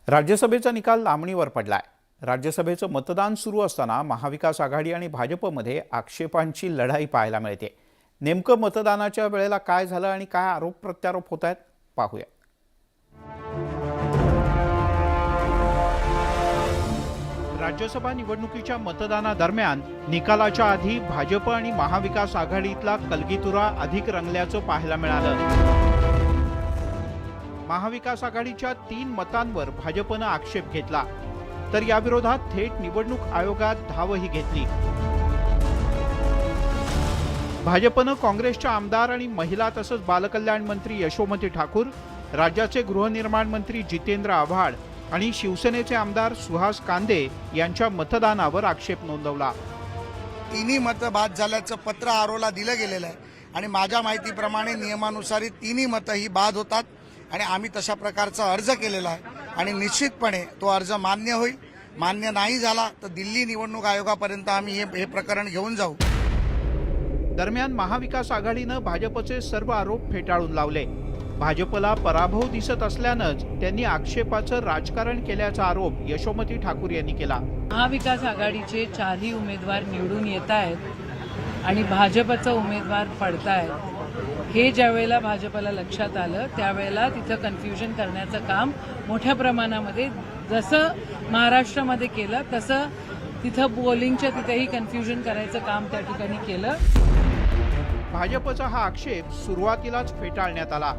राज्यसभेचा निकाल लांबणीवर पडलाय। राज्यसभेचं मतदान सुरू असताना महाविकास आघाडी आणि भाजपमध्ये आक्षेपांची लढाई पाहायला मिळते। नेमकं मतदानाच्या वेळेला काय झालं आणि काय आरोप प्रत्यारोप होत आहेत पाहूया। राज्यसभा निवडणुकीच्या मतदानादरम्यान निकालाच्या आधी भाजप आणि महाविकास आघाडीतला कलगीतुरा अधिक रंगल्याचं पाहायला मिळालं। महाविकास आघाडीच्या 3 मतांवर भाजपनं आक्षेप घेतला, तर या विरोधात थेट निवडणूक आयोगात धावही घेतली। भाजपनं काँग्रेसच्या आमदार आणि महिला तसंच बालकल्याण मंत्री यशोमती ठाकूर, राज्याचे गृहनिर्माण मंत्री जितेंद्र आव्हाड आणि शिवसेनेचे आमदार सुहास कांदे यांच्या मतदानावर आक्षेप नोंदवला। तिन्ही मतं बाद झाल्याचं पत्र आरोला दिलं गेलेलं आहे आणि माझ्या माहितीप्रमाणे नियमानुसार तिन्ही मतं ही बाद होतात आणि आम्ही तशा प्रकारचा अर्ज केलेला आहे आणि निश्चितपणे तो अर्ज मान्य होईल। मान्य नाही झाला तर दिल्ली निवडणूक आयोगापर्यंत आम्ही हे प्रकरण घेऊन जाऊ। दरम्यान महाविकास आघाडीनं भाजपचे सर्व आरोप फेटाळून लावले। भाजपला पराभव दिसत असल्यानंच त्यांनी आक्षेपाचं राजकारण केल्याचा आरोप यशोमती ठाकूर यांनी केला। महाविकास आघाडीचे 4ही उमेदवार निवडून येत आहेत आणि भाजपचा उमेदवार पडतायत। हे ज्यावेळेला भाजपला लक्षात आलं त्यावेळेला तिथं कन्फ्युजन करण्याचं काम मोठ्या प्रमाणामध्ये जसं महाराष्ट्रामध्ये केलं तसं तिथं पोलिंगच्या तिथेही कन्फ्युजन करायचं काम त्या ठिकाणी केलं। भाजपचा हा आक्षेप सुरुवातीलाच फेटाळण्यात आला,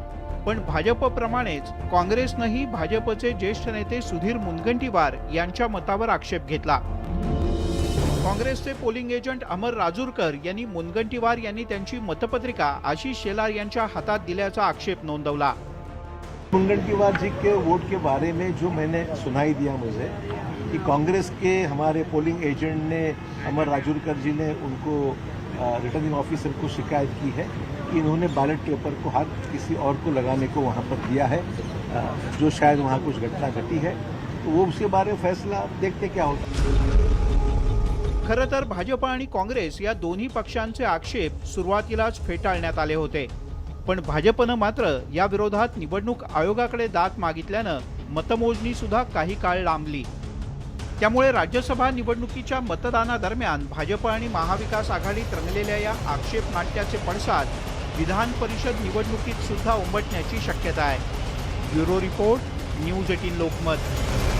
पण भाजपप्रमाणेच काँग्रेसनंही भाजपचे ज्येष्ठ नेते सुधीर मुनगंटीवार यांच्या मतावर आक्षेप घेतला। काँग्रेसचे पोलिंग एजंट अमर राजूरकर यांनी मुनगंटीवार यांनी त्यांची मतपत्रिका आशिष शेलार यांच्या हातात दिल्याचा आक्षेप नोंदवला। मुनगंटीवार जी के वोट के बारे में जो मैंने सुनाई दिया मुझे कि कांग्रेस के हमारे पोलिंग एजेंट ने अमर राजूरकर जी ने उनको रिटर्निंग ऑफिसर को शिकायत की है कि इन्होंने बैलेट पेपर को हाथ किसी और को लगाने को वहाँ पर दिया है, जो शायद वहाँ कुछ घटना घटी है, तो वो उसके बारे में फैसला देखते क्या होता। खरं तर भाजप आणि काँग्रेस या दोन्ही पक्षांचे आक्षेप सुरुवातीलाच फेटाळण्यात आले होते, पण भाजपनं मात्र या विरोधात निवडणूक आयोगाकडे दाद मागितल्यानं मतमोजणी सुद्धा काही काळ लांबली। त्यामुळे राज्यसभा निवडणुकीच्या मतदानादरम्यान भाजप आणि महाविकास आघाडीत रंगलेल्या या आक्षेप नाट्याचे पडसाद विधान परिषद निवडणुकीत सुद्धा उमटण्याची शक्यता आहे। Bureau report, news 18 Lokmat.